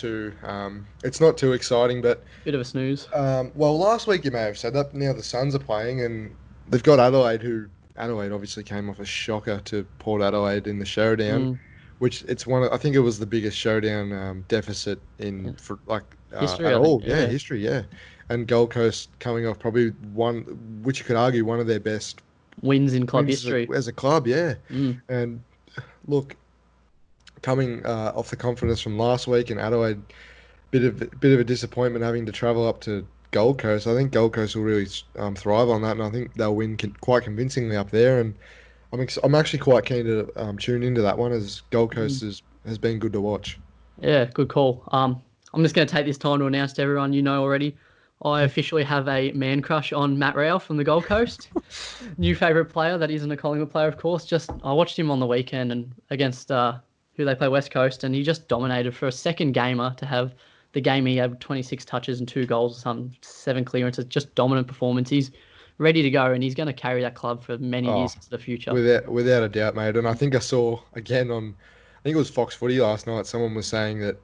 too exciting, but Bit of a snooze. well, last week you may have said that. Now the Suns are playing, and they've got Adelaide, who Adelaide obviously came off a shocker to Port Adelaide in the showdown, Mm, which it's one. I think it was the biggest showdown deficit yeah. in for like History, at I think. all. Yeah, Yeah. history. Yeah, and Gold Coast coming off probably one, which you could argue one of their best Wins in club wins history. as a club. Yeah, Mm, and look, coming off the confidence from last week in Adelaide, bit of a disappointment having to travel up to Gold Coast. I think Gold Coast will really thrive on that, and I think they'll win quite convincingly up there. And I'm actually quite keen to tune into that one as Gold Coast mm. has been good to watch. Yeah, good call. I'm just going to take this time to announce to everyone you know already. I officially have a man crush on Matt Rowell from the Gold Coast. New favourite player that isn't a Collingwood player, of course. Just I watched him on the weekend and against who they play West Coast, and he just dominated for a second gamer to have the game. He had 26 touches and 2 goals, some 7 clearances. Just dominant performance. He's ready to go, and he's going to carry that club for many Oh, years into the future. without a doubt, mate. And I think I saw again on, I think it was Fox Footy last night. Someone was saying that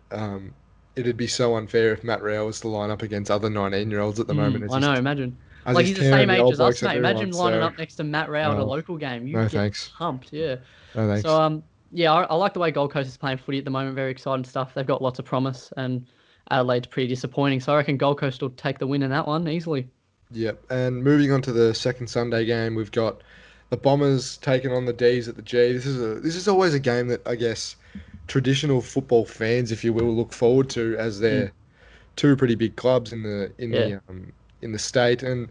it'd be so unfair if Matt Rowell was to line up against other 19-year-olds at the moment I know. Imagine. as Like he's he's the tearing same the age old as us, blokes a mate. new one. Imagine lining So, up next to Matt Rowell at a oh, local game. no You'd get thanks, pumped. Yeah. no So thanks. yeah, I like the way Gold Coast is playing footy at the moment. Very exciting stuff. They've got lots of promise, and Adelaide's pretty disappointing. So I reckon Gold Coast will take the win in that one easily. Yep. And moving on to the second Sunday game, we've got the Bombers taking on the D's at the G. This is always a game that I guess traditional football fans, if you will, look forward to as Mm, they're two pretty big clubs yeah. in the state. And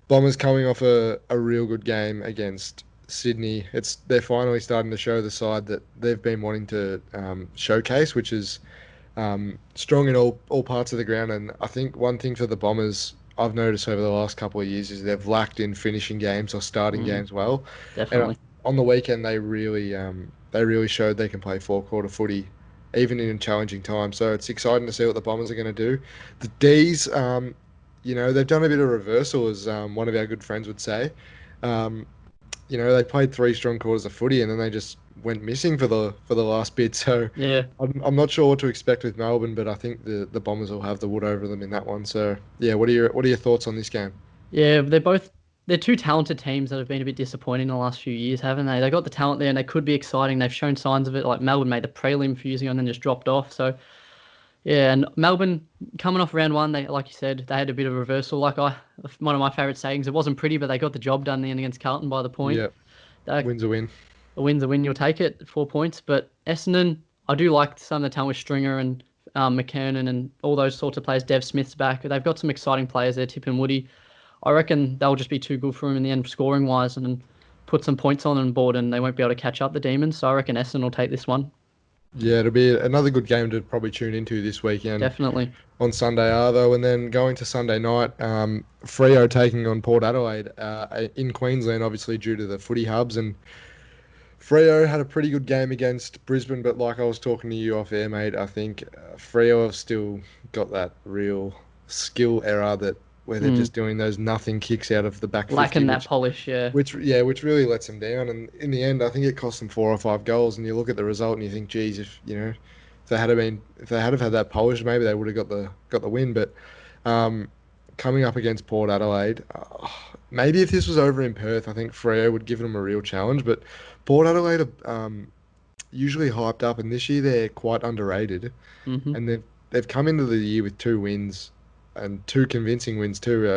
Bombers coming off a real good game against Sydney. They're finally starting to show the side that they've been wanting to showcase, which is strong in all parts of the ground. And I think one thing for the Bombers I've noticed over the last couple of years is they've lacked in finishing games or starting Mm, games well. And definitely. on the weekend they really showed they can play four-quarter footy even in challenging times. So it's exciting to see what the Bombers are going to do. The D's, they've done a bit of reversal, as one of our good friends would say. Um, they played 3 strong quarters of footy and then they just went missing for the last bit. So Yeah. I'm not sure what to expect with Melbourne, but I think the Bombers will have the wood over them in that one. So yeah, what are your thoughts on this game? Yeah, they're two talented teams that have been a bit disappointing in the last few years, haven't they? They got the talent there and they could be exciting. They've shown signs of it. Like Melbourne made the prelim a few years ago and then just dropped off. So yeah, and Melbourne coming off round one, they like you said, they had a bit of a reversal. One of my favourite sayings, it wasn't pretty, but they got the job done in the end against Carlton by the point. Yeah, They, wins a win. a win's a win, you'll take it, 4 points. But Essendon, I do like some of the talent with Stringer and McKernan and all those sorts of players. Dev Smith's back. They've got some exciting players there, Tip and Woody. I reckon they'll just be too good for him in the end, scoring wise, and put some points on board, and they won't be able to catch up the Demons. So I reckon Essendon will take this one. Yeah, it'll be another good game to probably tune into this weekend. Definitely. On Sunday, Arvo, and then going to Sunday night, Freo taking on Port Adelaide in Queensland, obviously due to the footy hubs. And Freo had a pretty good game against Brisbane, but like I was talking to you off air, mate, I think Freo have still got that real skill error where they're just doing those nothing kicks out of the back 50, Lacking that polish, yeah. which really lets them down. And in the end, I think it cost them 4 or 5 goals. And you look at the result and you think, geez, if they had had that polish, maybe they would have got the win. But coming up against Port Adelaide, maybe if this was over in Perth, I think Freo would give them a real challenge. But Port Adelaide are usually hyped up, and this year they're quite underrated. Mm-hmm. And they've come into the year with 2 wins, and 2 convincing wins too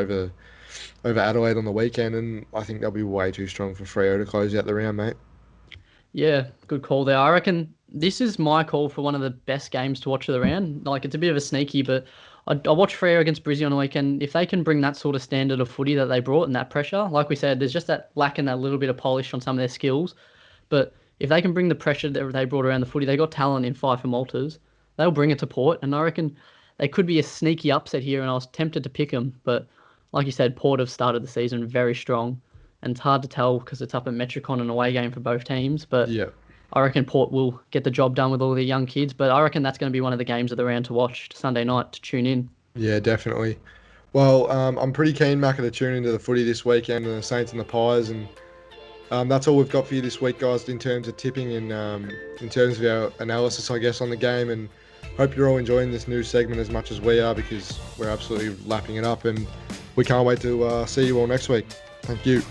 over Adelaide on the weekend. And I think they'll be way too strong for Freo to close out the round, mate. Yeah, good call there. I reckon this is my call for one of the best games to watch of the round. Like, it's a bit of a sneaky, but I watched Freo against Brizzy on the weekend. If they can bring that sort of standard of footy that they brought and that pressure, like we said, there's just that lacking that little bit of polish on some of their skills. But if they can bring the pressure that they brought around the footy, they got talent in Fife and Malters. They'll bring it to Port, and I reckon they could be a sneaky upset here. And I was tempted to pick them, but like you said, Port have started the season very strong, and it's hard to tell because it's up at Metricon, an away game for both teams. But Yeah. I reckon Port will get the job done with all the young kids. But I reckon that's going to be one of the games of the round to watch Sunday night to tune in. Yeah, definitely. Well, I'm pretty keen, Macca, to tune into the footy this weekend and the Saints and the Pies, and that's all we've got for you this week, guys, in terms of tipping and in terms of our analysis, I guess, on the game. And hope you're all enjoying this new segment as much as we are, because we're absolutely lapping it up, and we can't wait to see you all next week. Thank you.